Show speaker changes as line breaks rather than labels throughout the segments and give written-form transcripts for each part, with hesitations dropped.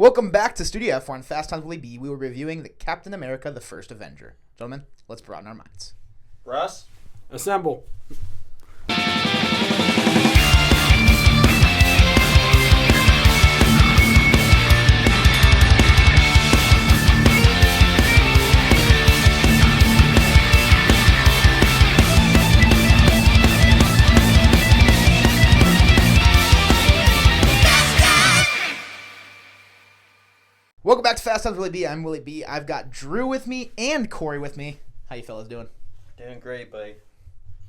Welcome back to Studio F on Fast Times Willy B. We were reviewing the Captain America, the First Avenger. Gentlemen, let's broaden our minds.
Russ?
Assemble.
Welcome back to Fast Times Willy B. I'm Willy B. I've got Drew with me and Kory with me. How you fellas doing?
Doing great, buddy.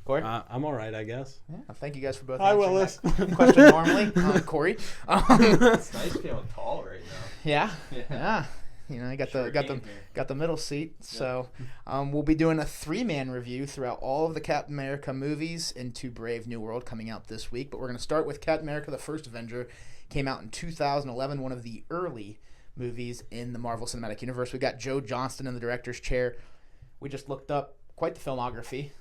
Kory?
I'm all right, I guess.
Yeah, thank you guys for both
Hi,
answering
Willis.
that question normally. Kory.
It's nice feeling tall right now.
Yeah. You know, I got the middle seat. Yeah. So we'll be doing a 3-man review throughout all of the Captain America movies into Brave New World coming out this week. But we're going to start with Captain America, the First Avenger. Came out in 2011, one of the early movies in the Marvel Cinematic Universe. We got Joe Johnston in the director's chair. We just looked up quite the filmography.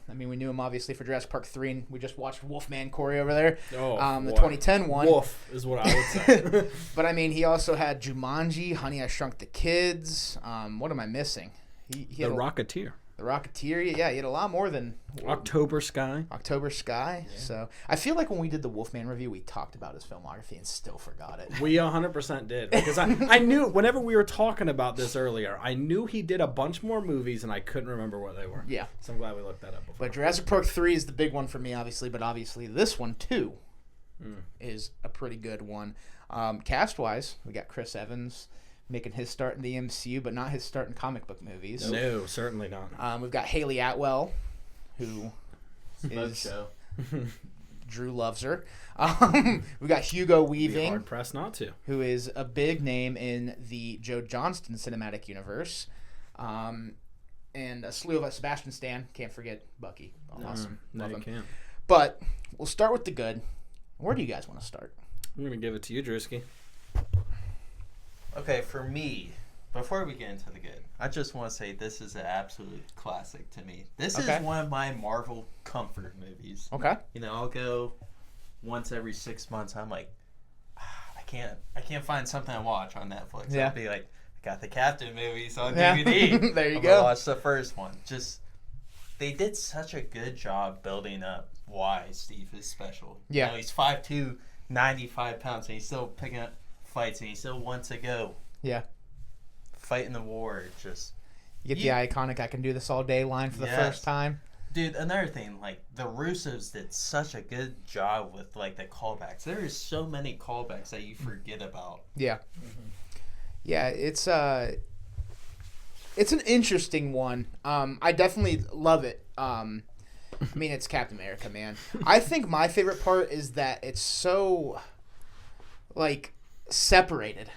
We knew him obviously for Jurassic Park 3, and we just watched Wolfman Kory over there. The 2010 one.
Wolf is what I would say.
But he also had Jumanji, Honey, I Shrunk the Kids. What am I missing? He
The Rocketeer.
The Rocketeer, yeah, he had a lot more than
October Sky.
Yeah. So I feel like when we did the Wolfman review, we talked about his filmography and still forgot it.
We 100% did. Because I knew, whenever we were talking about this earlier, I knew he did a bunch more movies and I couldn't remember what they were.
Yeah.
So I'm glad we looked that up before.
But Jurassic Park 3 is the big one for me, obviously. But obviously this one, too, is a pretty good one. Cast-wise, we got Chris Evans making his start in the MCU, but not his start in comic book movies.
No, certainly not.
We've got Haley Atwell, who
Love show.
Drew loves her. We've got Hugo Weaving,
hard pressed not to,
who is a big name in the Joe Johnston cinematic universe, and a slew of us. Sebastian Stan, can't forget Bucky. Awesome,
no,
love
you
him.
can't.
But we'll start with the good. Where do you guys want to start?
I'm gonna give it to you, Drewski.
Okay, for me, before we get into the good, I just want to say this is an absolute classic to me. This is one of my Marvel comfort movies.
Okay.
You know, I'll go once every 6 months. I'm like, I can't find something to watch on Netflix.
Yeah.
I'll be like, I got the Captain movies on DVD.
There you
I'm
go.
gonna watch the first one. Just, they did such a good job building up why Steve is special.
Yeah.
You know, he's 5'2", 95 pounds, and he's still picking up fights, and he still wants to go.
Yeah.
Fighting the war, just...
You get the iconic "I can do this all day" line for the first time.
Dude, another thing, like, the Russos did such a good job with, like, the callbacks. There is so many callbacks that you forget about.
Yeah. Mm-hmm. Yeah, it's an interesting one. I definitely love it. It's Captain America, man. I think my favorite part is that it's so, separated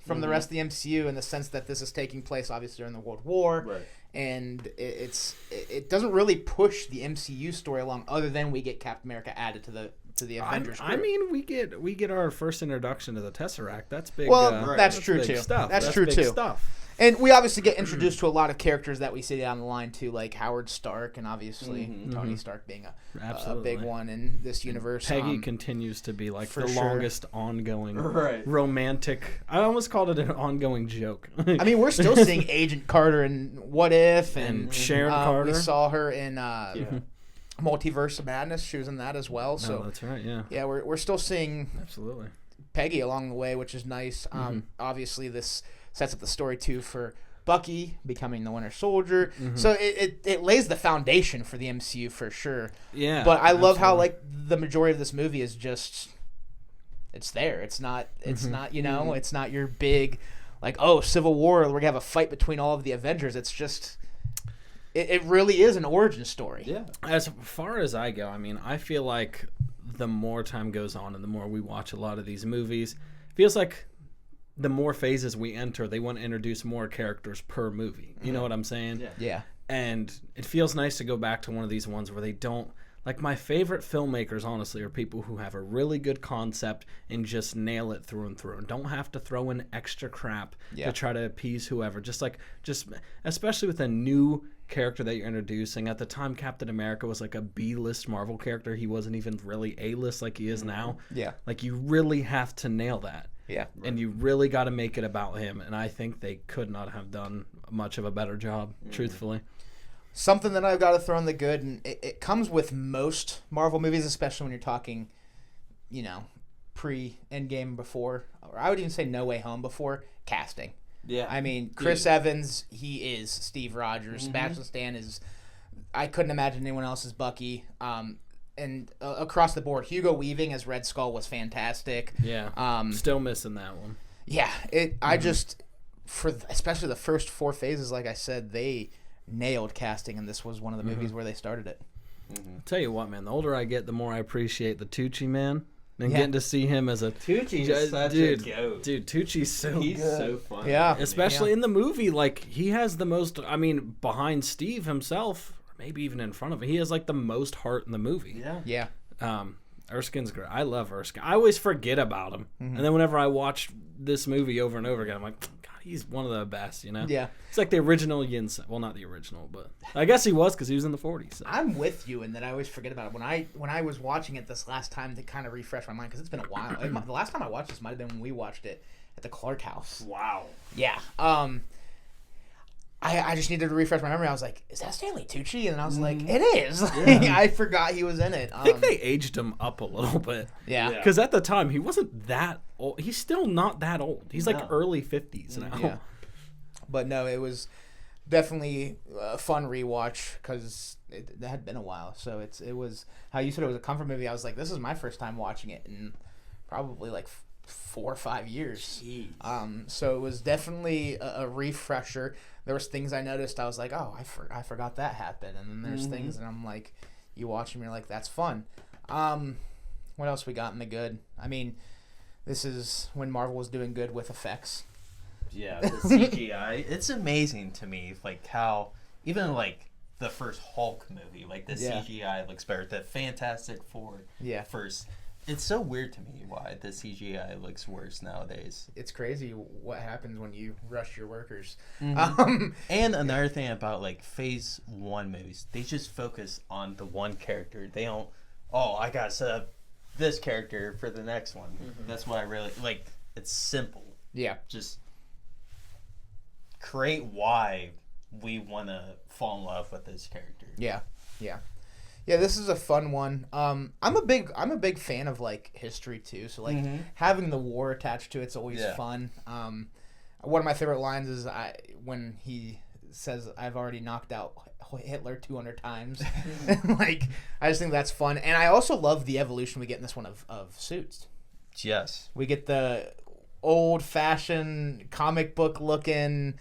from the rest of the MCU in the sense that this is taking place obviously during the World War,
right?
And it doesn't really push the MCU story along, other than we get Captain America added to the Avengers group.
We get our first introduction to the Tesseract. That's big.
Well, that's true
big
too.
Stuff.
That's true
big
too.
Stuff.
And we obviously get introduced to a lot of characters that we see down the line too, like Howard Stark, and obviously Tony Stark being a big one in this universe.
Peggy continues to be the
sure.
longest ongoing romantic. I almost called it an ongoing joke.
We're still seeing Agent Carter and What If, and
Sharon Carter.
We saw her in Multiverse of Madness. She was in that as well. So
that's right. Yeah.
Yeah, we're still seeing
absolutely
Peggy along the way, which is nice. Obviously, this sets up the story too for Bucky becoming the Winter Soldier. So it lays the foundation for the MCU for sure.
Yeah.
But I love how the majority of this movie is just it's there. It's not it's not your big Civil War, we're gonna have a fight between all of the Avengers. It's just it really is an origin story.
Yeah. As far as I go, I feel like the more time goes on and the more we watch a lot of these movies, it feels like the more phases we enter, they want to introduce more characters per movie. You know what I'm saying?
Yeah.
And it feels nice to go back to one of these ones where they don't... my favorite filmmakers, honestly, are people who have a really good concept and just nail it through and through and don't have to throw in extra crap to try to appease whoever. Just especially with a new character that you're introducing. At the time, Captain America was a B-list Marvel character. He wasn't even really A-list like he is now.
Yeah.
You really have to nail that.
Yeah.
And you really got to make it about him. And I think they could not have done much of a better job, truthfully.
Something that I've got to throw in the good, and it comes with most Marvel movies, especially when you're talking, pre-Endgame before, or I would even say No Way Home before, casting.
Yeah.
I mean, Chris Evans, he is Steve Rogers. Sebastian Stan is, I couldn't imagine anyone else as Bucky. And across the board, Hugo Weaving as Red Skull was fantastic.
Yeah. Still missing that one.
Yeah. I just, especially the first 4 phases, like I said, they nailed casting, and this was one of the movies where they started it.
I'll tell you what, man, the older I get, the more I appreciate the Tucci man. And getting to see him as a
Tucci's such a goat.
Dude, Tucci's
He's
good.
so fun.
Yeah.
Especially in the movie, like, he has the most, behind Steve himself, maybe even in front of him, he has, like, the most heart in the movie.
Yeah.
Erskine's great. I love Erskine. I always forget about him. And then whenever I watch this movie over and over again, I'm like, God, he's one of the best,
Yeah.
It's like the original Yin. Well, not the original, but I guess he was because he was in the 40s. So.
I'm with you in that I always forget about it. When I was watching it this last time to kind of refresh my mind, because it's been a while. The last time I watched this might have been when we watched it at the Clark house.
Wow.
Yeah. I just needed to refresh my memory. I was like, is that Stanley Tucci? And I was like, it is. Yeah. I forgot he was in it.
I think they aged him up a little bit.
Yeah.
Because at the time, he wasn't that old. He's still not that old. He's like early 50s now.
Yeah. But no, it was definitely a fun rewatch because it had been a while. So it was, how you said it was a comfort movie. I was like, this is my first time watching it in probably like 4 or 5 years.
Jeez.
So it was definitely a refresher. There was things I noticed. I was like, oh, I forgot that happened. And then there's things, and I'm like, you watch them, you're like, that's fun. What else we got in the good? I mean, this is when Marvel was doing good with effects.
Yeah, the CGI. It's amazing to me, like how even like the first Hulk movie, like the CGI looks better. The Fantastic Four first. It's so weird to me why the CGI looks worse nowadays.
It's crazy what happens when you rush your workers.
And another thing about like Phase 1 movies, they just focus on the one character. They don't, I gotta set up this character for the next one. That's why I really like. It's simple.
Yeah.
Just create why we want to fall in love with this character.
Yeah. This is a fun one. I'm a big fan of like history too. So like having the war attached to it's always fun. One of my favorite lines is when he says, "I've already knocked out Hitler 200 times." Like, I just think that's fun, and I also love the evolution we get in this one of suits.
Yes,
we get the old-fashioned comic book looking.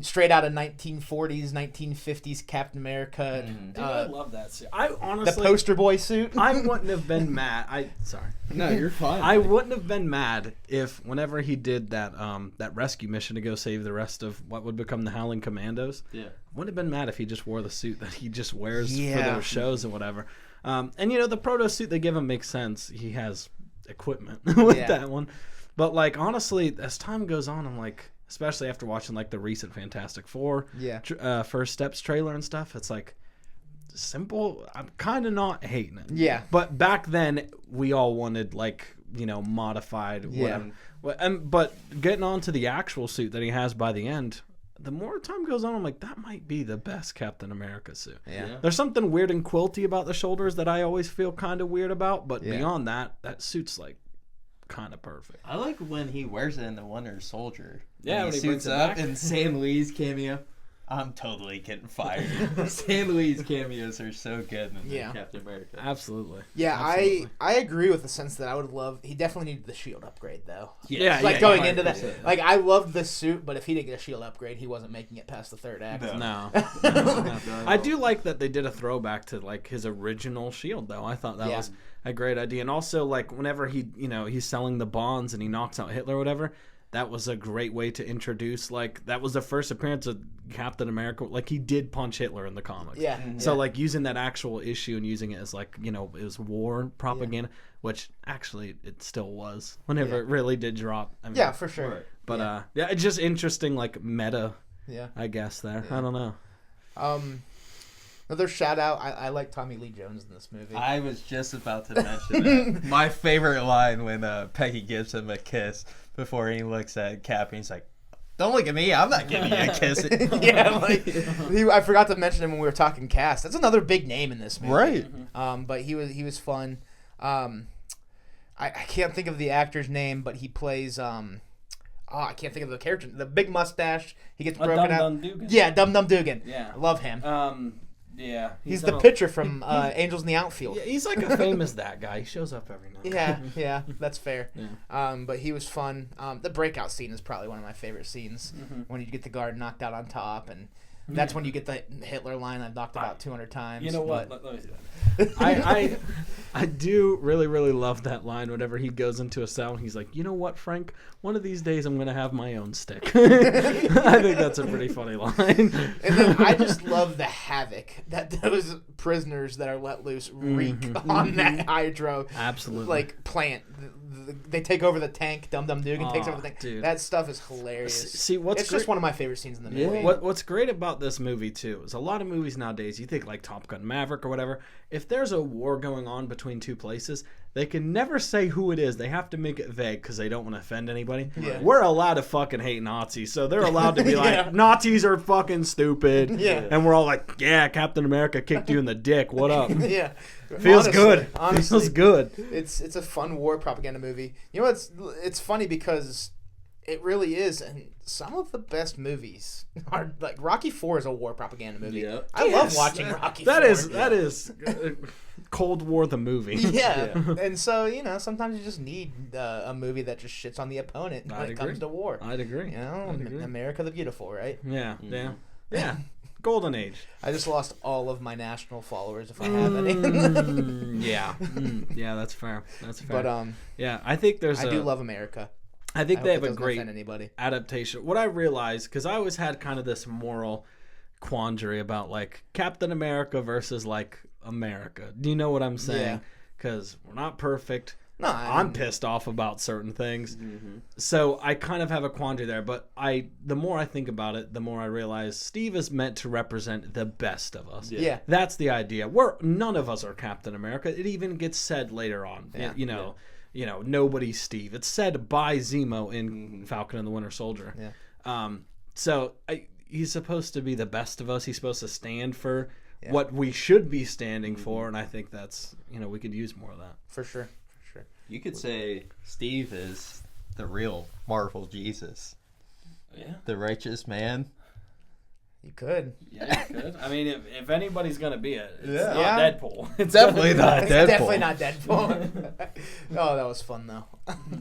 Straight out of 1940s, 1950s Captain America.
Dude, I love that suit. I honestly,
the poster boy suit.
I wouldn't have been mad. Sorry.
No, you're fine.
I wouldn't have been mad if whenever he did that rescue mission to go save the rest of what would become the Howling Commandos. Yeah. Wouldn't have been mad if he just wore the suit that he just wears for those shows and whatever. And the proto suit they give him makes sense. He has equipment with that one. But like honestly, as time goes on, I'm like, especially after watching like the recent Fantastic Four First Steps trailer and stuff, it's like simple. I'm kind of not hating it. Yeah. But back then we all wanted like, modified. But getting on to the actual suit that he has by the end, the more time goes on, I'm like, that might be the best Captain America suit. Yeah. There's something weird and quilty about the shoulders that I always feel kind of weird about. But beyond that suit's like kind of perfect.
I like when he wears it in the Winter Soldier.
Yeah,
when he suits up in Stan Lee's cameo. I'm totally getting fired. Stan Lee's cameos are so good in Captain America.
Absolutely.
Yeah,
Absolutely.
I agree with the sense that I would love. He definitely needed the shield upgrade though.
Yeah,
going into that. Like I loved the suit, but if he didn't get a shield upgrade, he wasn't making it past the third act.
No. I do like that they did a throwback to like his original shield though. I thought that was a great idea, and also like whenever he's selling the bonds and he knocks out Hitler or whatever. That was a great way to introduce, like, that was the first appearance of Captain America. Like, he did punch Hitler in the comics. Yeah. Mm-hmm. So, like, using that actual issue and using it as, like, it was war propaganda, which actually it still was whenever it really did drop. I mean,
for sure. Right.
But, it's just interesting, like, meta, I guess, there. I don't know.
Another shout out. I like Tommy Lee Jones in this movie.
I was just about to mention that. My favorite line when Peggy gives him a kiss before he looks at Cap and he's like, "Don't look at me. I'm not giving you a kiss."
Yeah, I forgot to mention him when we were talking cast. That's another big name in this movie,
right?
But he was fun. I can't think of the actor's name, but he plays I can't think of the character. The big mustache. He gets broken out.
Dum Dugan.
Yeah, Dum Dugan.
Yeah,
I love him.
Yeah,
he's the pitcher from Angels in the Outfield.
Yeah, he's like a famous that guy. He shows up every night.
Yeah, that's fair.
Yeah.
But he was fun. The breakout scene is probably one of my favorite scenes when you get the guard knocked out on top, and that's when you get the Hitler line I've knocked about 200 times.
You know what? Let me see that. I do really, really love that line whenever he goes into a cell and he's like, you know what, Frank? One of these days I'm going to have my own stick. I think that's a pretty funny line.
And then I just love the havoc that those prisoners that are let loose wreak on that hydro.
Absolutely.
Plant. They take over the tank. Dum Dugan takes over the tank.
Dude.
That stuff is hilarious.
See,
it's just one of my favorite scenes in the movie.
What's great about this movie too is a lot of movies nowadays, you think like Top Gun Maverick or whatever, if there's a war going on between two places, they can never say who it is. They have to make it vague because they don't want to offend anybody.
Yeah.
We're allowed to fucking hate Nazis, so they're allowed to be like, Nazis are fucking stupid.
Yeah.
And we're all like, yeah, Captain America kicked you in the dick. What up?
Yeah.
Feels good.
Honestly,
feels good.
It's a fun war propaganda movie. You know, it's funny because it really is, and some of the best movies are like Rocky IV is a war propaganda movie.
Yep.
I love watching Rocky IV.
That is Cold War the movie.
Yeah. And so sometimes you just need a movie that just shits on the opponent when it comes to war.
I'd agree.
America the Beautiful, right?
Yeah. Yeah. Golden Age.
I just lost all of my national followers if I have any.
Yeah. Yeah, that's fair.
But
yeah, I think I
do love America.
I think they have a great
anybody.
adaptation. What I realized, because I always had kind of this moral quandary about like Captain America versus like America. Do you know what I'm saying? Because we're not perfect.
No,
I'm pissed off about certain things. So I kind of have a quandary there. But the more I think about it, the more I realize Steve is meant to represent the best of us.
Yeah.
That's the idea. None of us are Captain America. It even gets said later on.
Yeah.
Nobody's Steve. It's said by Zemo in Falcon and the Winter Soldier.
Yeah.
So he's supposed to be the best of us. He's supposed to stand for what we should be standing for. And I think that's, we could use more of that.
For sure.
You could say Steve is the real Marvel Jesus.
Yeah.
The righteous man.
You could.
Yeah, you could. I mean, if anybody's going to be it, it's not Deadpool.
It's definitely not Deadpool.
It's definitely not Deadpool. Oh, that was fun, though.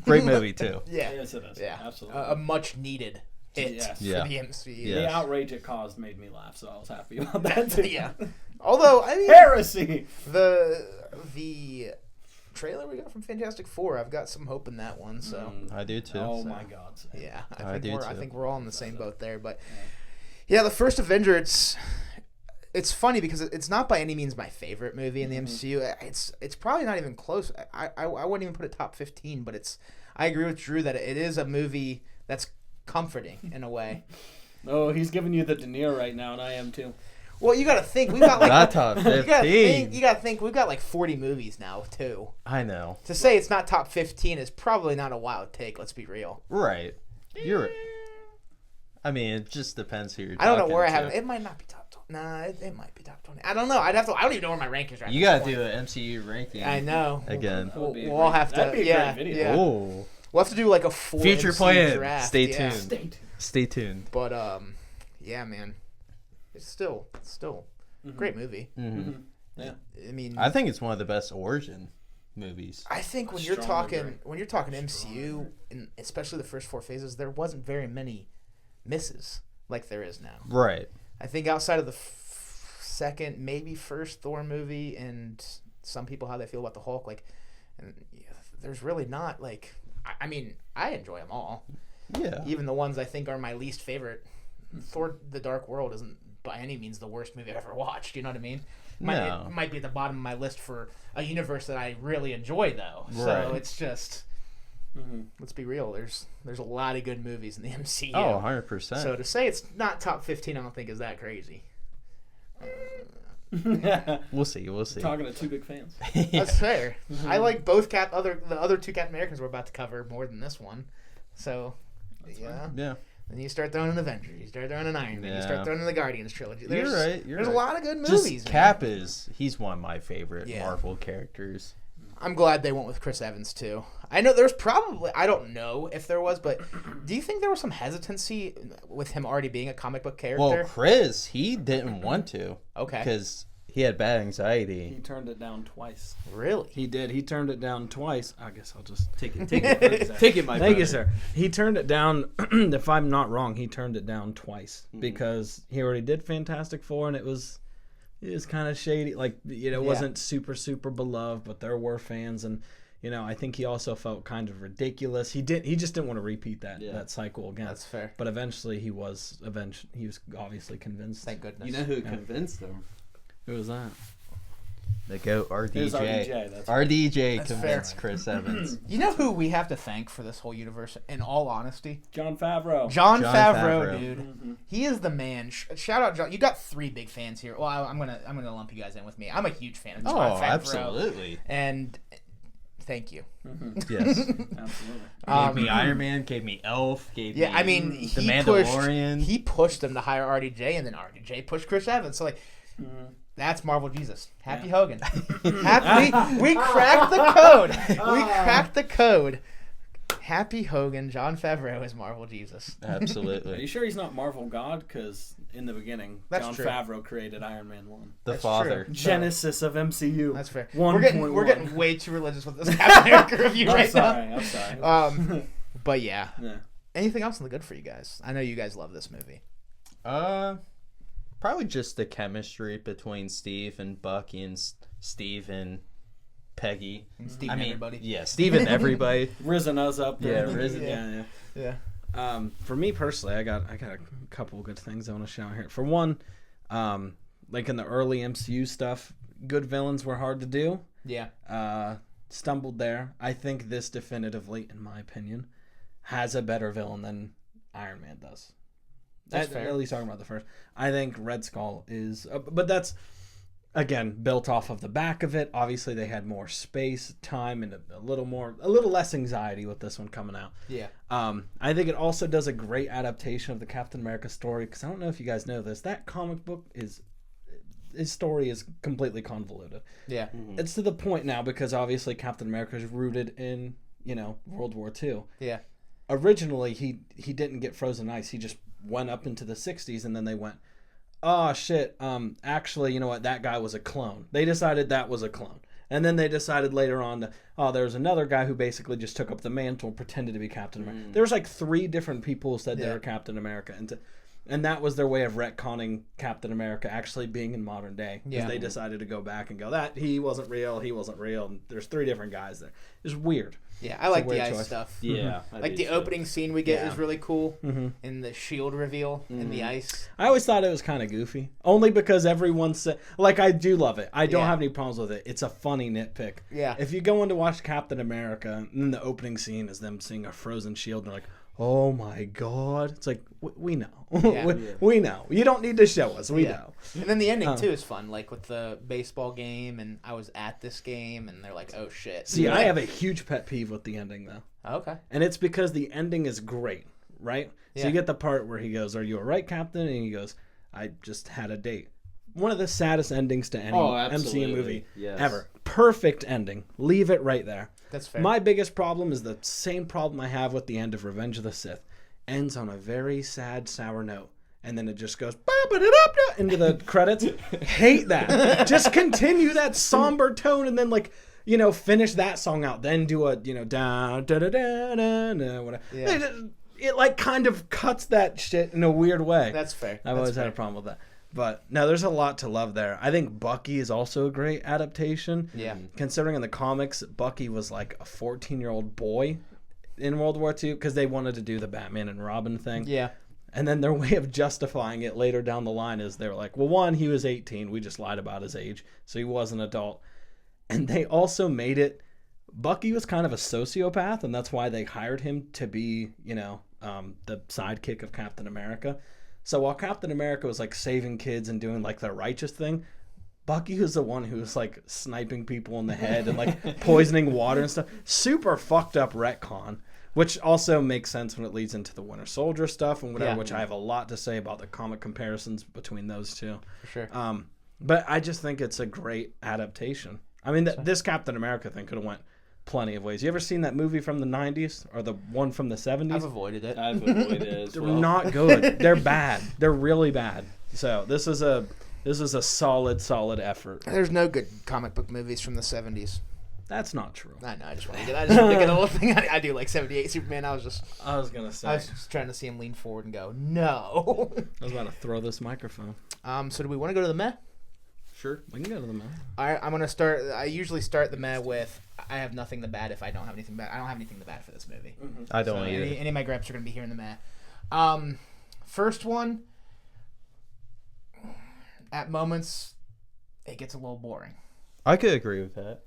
Great movie, too.
Yeah.
Yes, it is.
Yeah.
Absolutely.
A much needed hit for the MCU.
Yes.
The outrage it caused made me laugh, so I was happy about that, too.
Yeah. Although, I mean...
Heresy!
The trailer we got from Fantastic Four, I've got some hope in that one, so...
I do, too.
Oh, my God.
Yeah.
I
think we're all in the same boat there, but... Yeah, the First Avenger, it's funny because it's not by any means my favorite movie in the MCU. It's probably not even close. I wouldn't even put it top 15, but I agree with Drew that it is a movie that's comforting in a way.
Oh, he's giving you the De Niro right now, and I am too.
Well, you got to think we've got like
not top 15.
You got to think we've got like 40 movies now too.
I know.
To say it's not top 15 is probably not a wild take. Let's be real.
Right. You're right. I mean, it just depends who you're talking to.
I don't know where I have it. It might not be top 20. Nah, it might be top 20. I don't know. I don't even know where my rankings are.
You got to do an MCU ranking.
I know.
Again.
We'll all have to.
That'd be a great video.
Yeah.
Oh.
We'll have to do like a full
future
MCU
plan.
draft.
Stay tuned. Stay tuned.
But yeah, man, it's still great movie.
Mm-hmm.
Yeah.
I mean,
I think it's one of the best origin movies.
I think when you're talking MCU, and especially the first 4 phases, there wasn't very many misses like there is now.
Right.
I think outside of the second, maybe first Thor movie, and some people how they feel about the Hulk, there's really not like. I mean, I enjoy them all.
Yeah.
Even the ones I think are my least favorite. Thor: The Dark World isn't by any means the worst movie I've ever watched. You know what I mean?
No.
It might be at the bottom of my list for a universe that I really enjoy, though.
Right.
So it's just. Let's be real. There's a lot of good movies in the MCU.
Oh, 100%.
So to say it's not top 15, I don't think is that crazy.
We'll see.
Talking to two big fans.
That's fair. I like both the other two Captain Americans we're about to cover more than this one. So, yeah. Then you start throwing an Avenger. You start throwing an Iron Man. You start throwing in the Guardians trilogy.
You're right.
There's a lot of good movies.
Just Cap he's one of my favorite Marvel characters.
I'm glad they went with Chris Evans too. I know there's probably, I don't know if there was, but do you think there was some hesitancy with him already being a comic book character?
Well, Chris, he didn't want to.
Okay.
Because he had bad anxiety.
He turned it down twice.
Really?
He did. He turned it down twice. I guess I'll just
take it.
Take it, my Thank you, sir. He turned it down, if I'm not wrong, he turned it down twice because he already did Fantastic Four and it was kind of shady. Like, it wasn't super beloved, but there were fans, and I think he also felt kind of ridiculous. He just didn't want to repeat that cycle again.
That's fair.
But eventually he was obviously convinced.
Thank goodness.
You know who convinced him?
Who was that?
The GOAT RDJ.
It was RDJ. That's
RDJ
That's
convinced
fair.
Chris Evans.
You know who we have to thank for this whole universe, in all honesty?
Jon Favreau.
Jon Favreau, dude. Mm-hmm. He is the man. Shout out, John. You got 3 big fans here. Well, I'm gonna lump you guys in with me. I'm a huge fan of Jon Favreau.
Absolutely.
And thank you.
Mm-hmm.
Yes.
Absolutely.
Gave me Iron Man, gave me Elf, gave me
I mean,
The Mandalorian.
He pushed them to hire RDJ, and then RDJ pushed Chris Evans. So, like, that's Marvel Jesus. Happy Hogan. We cracked the code. We cracked the code. Happy Hogan. Jon Favreau is Marvel Jesus.
Absolutely.
Are you sure he's not Marvel God? Because in the beginning, Jon Favreau created Iron Man 1.
That's father.
True. Genesis of MCU.
That's fair.
1.
We're getting way too religious with this Captain America review right now.
I'm sorry.
But yeah. Anything else in the good for you guys? I know you guys love this movie.
Probably just the chemistry between Steve and Bucky and Steve and Peggy.
And Steve and everybody.
Yeah, Steve and everybody.
Risen us up there.
Yeah, Risen.
Yeah.
For me personally, I got a couple of good things I want to shout here. For one, like in the early MCU stuff, good villains were hard to do.
Yeah.
Stumbled there. I think this definitively, in my opinion, has a better villain than Iron Man does.
That's fair.
At least talking about the first. I think Red Skull is... but that's, again, built off of the back of it. Obviously, they had more space, time, and a little less anxiety with this one coming out.
Yeah.
I think it also does a great adaptation of the Captain America story, because I don't know if you guys know this. That comic book his story is completely convoluted.
Yeah.
Mm-hmm. It's to the point now, because obviously Captain America is rooted in, World War II.
Yeah.
Originally, he didn't get frozen ice. He just went up into the 60s, and then they went, oh shit, actually, you know what, that guy was a clone. They decided that was a clone. And then they decided later on there's another guy who basically just took up the mantle and pretended to be Captain America. There was like 3 different people who said they were Captain America, and that was their way of retconning Captain America actually being in modern day. Because they decided to go back and go, that he wasn't real, and there's 3 different guys there. It's weird.
Yeah, I like the ice stuff.
Yeah.
Like the opening scene we get is really cool. Mm-hmm. And the shield reveal in the ice.
I always thought it was kind of goofy. Only because everyone said... Like, I do love it. I don't have any problems with it. It's a funny nitpick.
Yeah.
If you go in to watch Captain America, and then the opening scene is them seeing a frozen shield, and they're like, oh my god. It's like, we know.
Yeah.
we know. You don't need to show us. We know.
And then the ending, too, is fun. Like, with the baseball game, and I was at this game, and they're like, oh, shit.
See, I have a huge pet peeve with the ending, though.
Okay.
And it's because the ending is great, right?
Yeah.
So you get the part where he goes, are you all right, Captain? And he goes, I just had a date. One of the saddest endings to any MCU movie ever. Perfect ending. Leave it right there.
That's fair.
My biggest problem is the same problem I have with the end of Revenge of the Sith. Ends on a very sad, sour note. And then it just goes into the credits. Hate that. Just continue that somber tone and then finish that song out. Then do a da da da da da da whatever. Yeah. It kind of cuts that shit in a weird way.
That's fair.
I've always had a problem with that. But no, there's a lot to love there. I think Bucky is also a great adaptation.
Yeah.
Considering in the comics, Bucky was like a 14-year-old boy in World War II because they wanted to do the Batman and Robin thing.
Yeah.
And then their way of justifying it later down the line is they were like, well, one, he was 18. We just lied about his age. So he was an adult. And they also made it, Bucky was kind of a sociopath, and that's why they hired him to be, the sidekick of Captain America. So while Captain America was like saving kids and doing like the righteous thing, Bucky was the one who was like sniping people in the head and like poisoning water and stuff. Super fucked up retcon, which also makes sense when it leads into the Winter Soldier stuff and whatever, which I have a lot to say about the comic comparisons between those two.
For sure.
But I just think it's a great adaptation. I mean, this Captain America thing could have went plenty of ways. You ever seen that movie from the 90s or the one from the 70s?
I've avoided it.
I've avoided it as
They're
well.
not good. They're bad. They're really bad. So this is a solid effort.
There's no good comic book movies from the 70s.
That's not true.
I know. I just want to get the whole thing. I do like 78 Superman. I was just trying to see him lean forward and go, no.
I was about to throw this microphone.
So do we want to go to the meh?
Sure. We can go to the meh.
All right. I'm gonna start. I usually start the meh with I have nothing to bad if I don't have anything bad. I don't have anything to bad for this movie.
Mm-hmm. I don't either.
Any of my gripes are gonna be here in the meh. First one. At moments, it gets a little boring.
I could agree with that.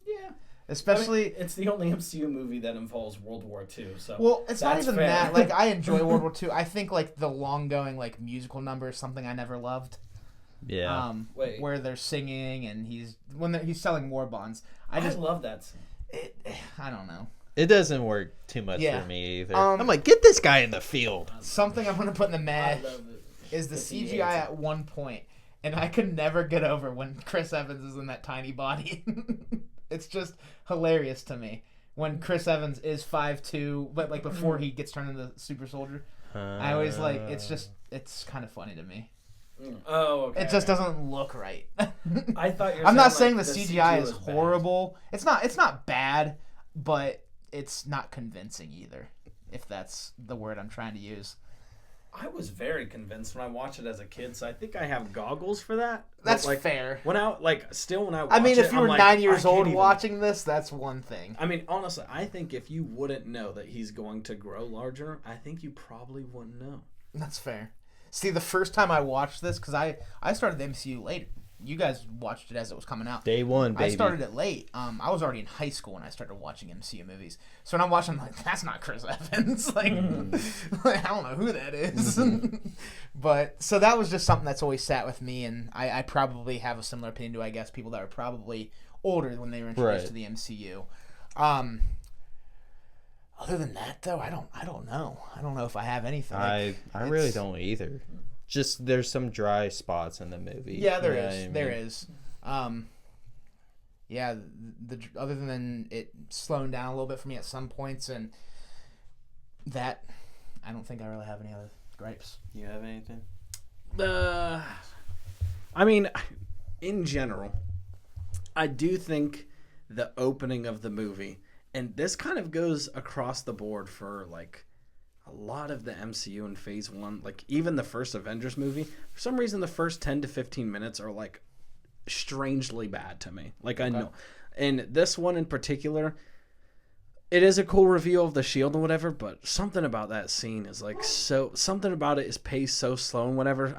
Yeah.
Especially,
it's the only MCU movie that involves World War II. So
well, it's not even
fair.
that. Like, I enjoy World War II. I think like the long-going like musical number is something I never loved.
Yeah.
Where they're singing and he's selling war bonds.
I love that scene.
I don't know.
It doesn't work too much for me either.
I'm
like, get this guy in the field.
Something I'm gonna put in the meh is the CGI at one point, and I could never get over when Chris Evans is in that tiny body. It's just hilarious to me when Chris Evans is 5'2", but like before he gets turned into Super Soldier. I always like it's kind of funny to me.
Oh, okay.
It just doesn't look right.
I thought
I'm not saying the CGI is horrible. It's not bad, but it's not convincing either, if that's the word I'm trying to use.
I was very convinced when I watched it as a kid, so I think I have goggles for that.
That's
like,
fair.
When I watch
if you were 9 years old watching this, that's one thing.
I mean, honestly, I think if you wouldn't know that he's going to grow larger, I think you probably wouldn't know.
That's fair. See, the first time I watched this, because I started the MCU late. You guys watched it as it was coming out.
Day one, baby.
I started it late. I was already in high school when I started watching MCU movies. So when I'm watching, I'm like, that's not Chris Evans. like, I don't know who that is. But, so that was just something that's always sat with me, and I probably have a similar opinion to, I guess, people that are probably older when they were introduced to the MCU. Other than that, though, I don't know. I don't know if I have anything.
I really don't either. Just there's some dry spots in the movie.
Yeah, there is. There is. Yeah, other than it slowing down a little bit for me at some points, and that, I don't think I really have any other gripes.
You have anything?
I mean, in general, I do think the opening of the movie, and this kind of goes across the board for like a lot of the MCU in Phase 1, like even the first Avengers movie, for some reason the first 10 to 15 minutes are like strangely bad to me. Like I know. And this one in particular, it is a cool reveal of the shield and whatever, but something about that scene is like something about it is paced so slow and whatever.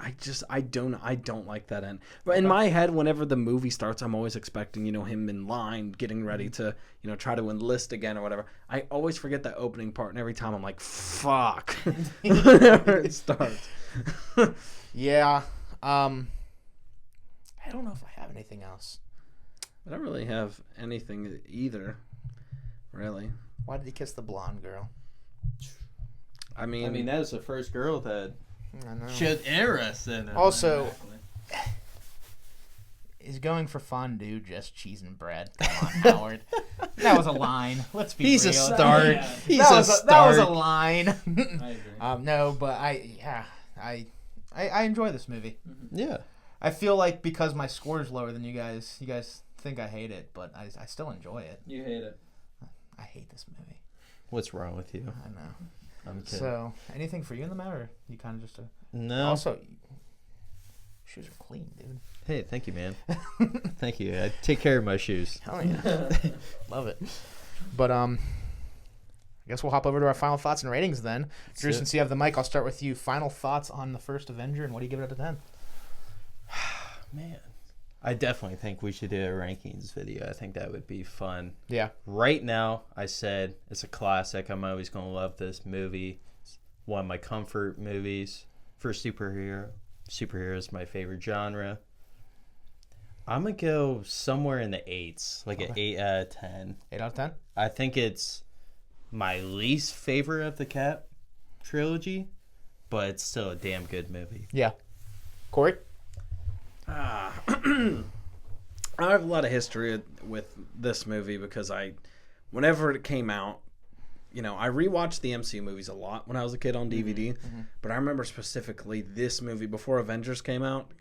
I don't like that end. But in my head, whenever the movie starts, I'm always expecting, him in line getting ready to, try to enlist again or whatever. I always forget that opening part, and every time I'm like, fuck. Whenever it starts.
Yeah. I don't know if I have anything else.
I don't really have anything either. Really?
Why did he kiss the blonde girl?
I mean,
that was the first girl that showed interest in him.
Also, is going for fondue just cheese and bread? Come on, Howard. That was a line. Let's be
He's
real.
a start.
Yeah.
That was a line.
I agree.
No, but I enjoy this movie.
Yeah.
I feel like because my score is lower than you guys think I hate it, but I still enjoy it.
You hate it.
I hate this movie.
What's wrong with you?
I know.
I'm kidding.
So, anything for you in the matter? You kind of just
No.
Also, shoes are clean, dude.
Hey, thank you, man. Thank you. I take care of my shoes.
Hell yeah. Love it. But I guess we'll hop over to our final thoughts and ratings then. Drew, since you have the mic, I'll start with you. Final thoughts on the First Avenger, and what do you give it out of 10?
Man, I definitely think we should do a rankings video. I think that would be fun.
Yeah.
Right now, I said it's a classic. I'm always going to love this movie. It's one of my comfort movies for superhero. Superhero is my favorite genre. I'm going to go somewhere in the 8s, like an 8 out of 10.
8 out of 10?
I think it's my least favorite of the Cap trilogy, but it's still a damn good movie.
Yeah. Kory?
I have a lot of history with this movie because whenever it came out, I rewatched the MCU movies a lot when I was a kid on DVD, but I remember specifically this movie before Avengers came out.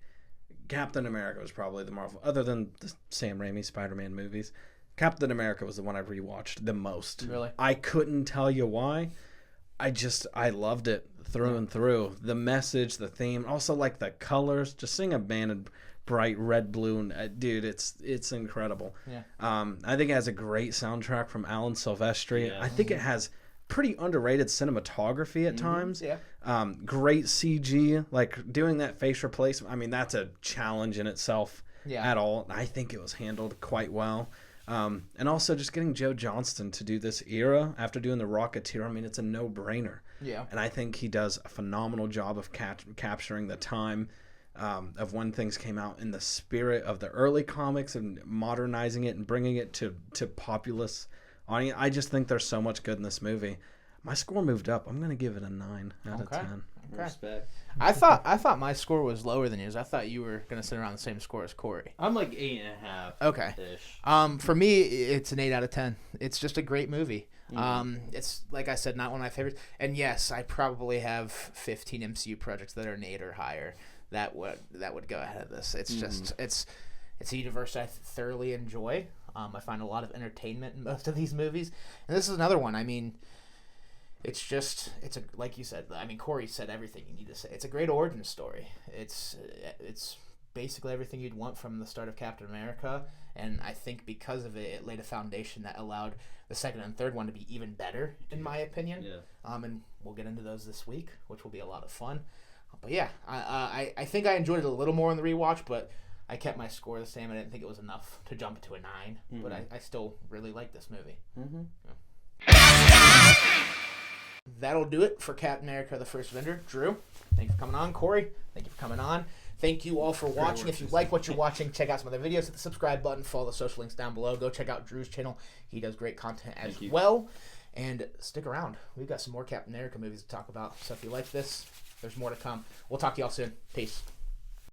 Captain America was probably the Marvel, other than the Sam Raimi Spider-Man movies. Captain America was the one I rewatched the most.
Really?
I couldn't tell you why. I loved it through and through. The message, the theme, also like the colors. Just seeing a band in bright red, blue, and dude, it's incredible.
Yeah.
I think it has a great soundtrack from Alan Silvestri. Yeah. I think it has pretty underrated cinematography at times.
Yeah.
Great CG, like doing that face replacement. I mean, that's a challenge in itself. At all. I think it was handled quite well. And also just getting Joe Johnston to do this era after doing The Rocketeer. I mean, it's a no-brainer.
Yeah.
And I think he does a phenomenal job of capturing the time of when things came out in the spirit of the early comics and modernizing it and bringing it to populace audience. I just think there's so much good in this movie. My score moved up. I'm going to give it a 9 out of 10.
Okay.
Respect.
I thought my score was lower than yours. I thought you were going to sit around the same score as Kory.
I'm like 8.5.
Okay. For me, it's an 8 out of 10. It's just a great movie. It's, like I said, not one of my favorites. And yes, I probably have 15 MCU projects that are an 8 or higher. That would go ahead of this. It's just it's a universe I thoroughly enjoy. I find a lot of entertainment in most of these movies, and this is another one. I mean, it's a, like you said. I mean, Kory said everything you need to say. It's a great origin story. It's basically everything you'd want from the start of Captain America, and I think because of it, it laid a foundation that allowed the second and third one to be even better, in my opinion. Yeah. And we'll get into those this week, which will be a lot of fun. But yeah, I think I enjoyed it a little more in the rewatch, but I kept my score the same. I didn't think it was enough to jump to a 9, but I still really like this movie. Yeah. That'll do it for Captain America: The First Avenger. Drew, thank you for coming on. Kory, thank you for coming on. Thank you all for watching. If you like what you're watching, check out some other videos. Hit the subscribe button. Follow the social links down below. Go check out Drew's channel. He does great content as well. And stick around. We've got some more Captain America movies to talk about. So if you like this, there's more to come. We'll talk to y'all soon. Peace.